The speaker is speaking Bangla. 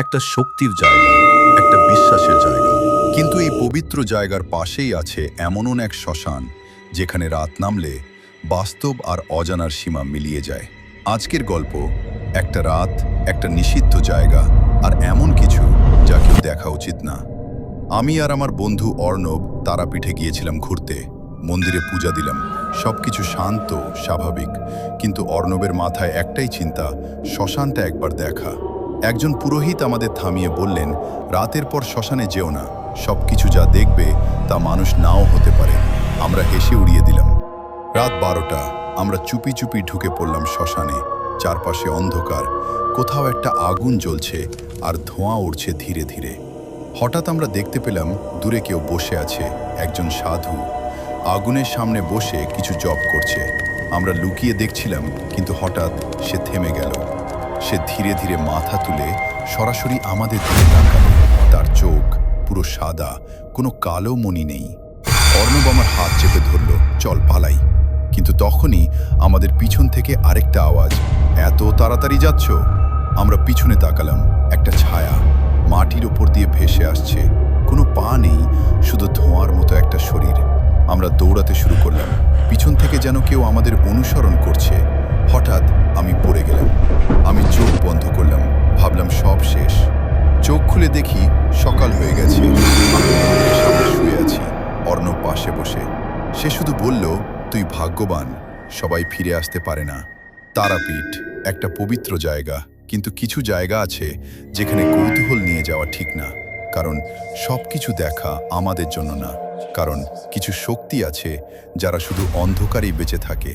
একটা শক্তির জায়গা, একটা বিশ্বাসের জায়গা। কিন্তু এই পবিত্র জায়গার পাশেই আছে এমনও এক শ্মশান যেখানে রাত নামলে বাস্তব আর অজানার সীমা মিলিয়ে যায়। আজকের গল্প একটা রাত, একটা নিষিদ্ধ জায়গা আর এমন কিছু যা কেউ দেখা উচিত না। আমি আর আমার বন্ধু অর্ণব তারাপীঠে গিয়েছিলাম ঘুরতে। মন্দিরে পূজা দিলাম, সবকিছু শান্ত স্বাভাবিক, কিন্তু অর্ণবের মাথায় একটাই চিন্তা, শ্মশানটা একবার দেখা। একজন পুরোহিত আমাদের থামিয়ে বললেন, রাতের পর শ্মশানে যেও না, সবকিছু যা দেখবে তা মানুষ নাও হতে পারে। আমরা হেসে উড়িয়ে দিলাম। রাত 12টা, আমরা চুপি চুপি ঢুকে পড়লাম শ্মশানে। চারপাশে অন্ধকার, কোথাও একটা আগুন জ্বলছে আর ধোঁয়া উঠছে ধীরে ধীরে। হঠাৎ আমরা দেখতে পেলাম দূরে কেউ বসে আছে, একজন সাধু আগুনের সামনে বসে কিছু জপ করছে। আমরা লুকিয়ে দেখছিলাম, কিন্তু হঠাৎ সে থেমে গেল। সে ধীরে ধীরে মাথা তুলে সরাসরি আমাদের দিকে তাকালো। তার চোখ পুরো সাদা, কোনো কালো মণি নেই। অর্ণব আমার হাত চেপে ধরল, চল পালাই। কিন্তু তখনই আমাদের পিছন থেকে আরেকটা আওয়াজ, এত তাড়াতাড়ি যাচ্ছ? আমরা পিছনে তাকালাম, একটা ছায়া মাটির ওপর দিয়ে ভেসে আসছে। কোনো পা নেই, শুধু ধোঁয়ার মতো একটা শরীর। আমরা দৌড়াতে শুরু করলাম, পিছন থেকে যেন কেউ আমাদের অনুসরণ করছে। হঠাৎ আমি পড়ে গেলাম। আমি চোখ বন্ধ করলাম, ভাবলাম সব শেষ। চোখ খুলে দেখি সকাল হয়ে গেছে। আমি মন্দিরের সামনে শুয়ে আছি, অর্ণব পাশে বসে। সে শুধু বলল, তুই ভাগ্যবান, সবাই ফিরে আসতে পারে না। তারাপীঠ একটা পবিত্র জায়গা, কিন্তু কিছু জায়গা আছে যেখানে কৌতূহল নিয়ে যাওয়া ঠিক না। কারণ সবকিছু দেখা আমাদের জন্য না, কারণ কিছু শক্তি আছে যারা শুধু অন্ধকারেই বেঁচে থাকে।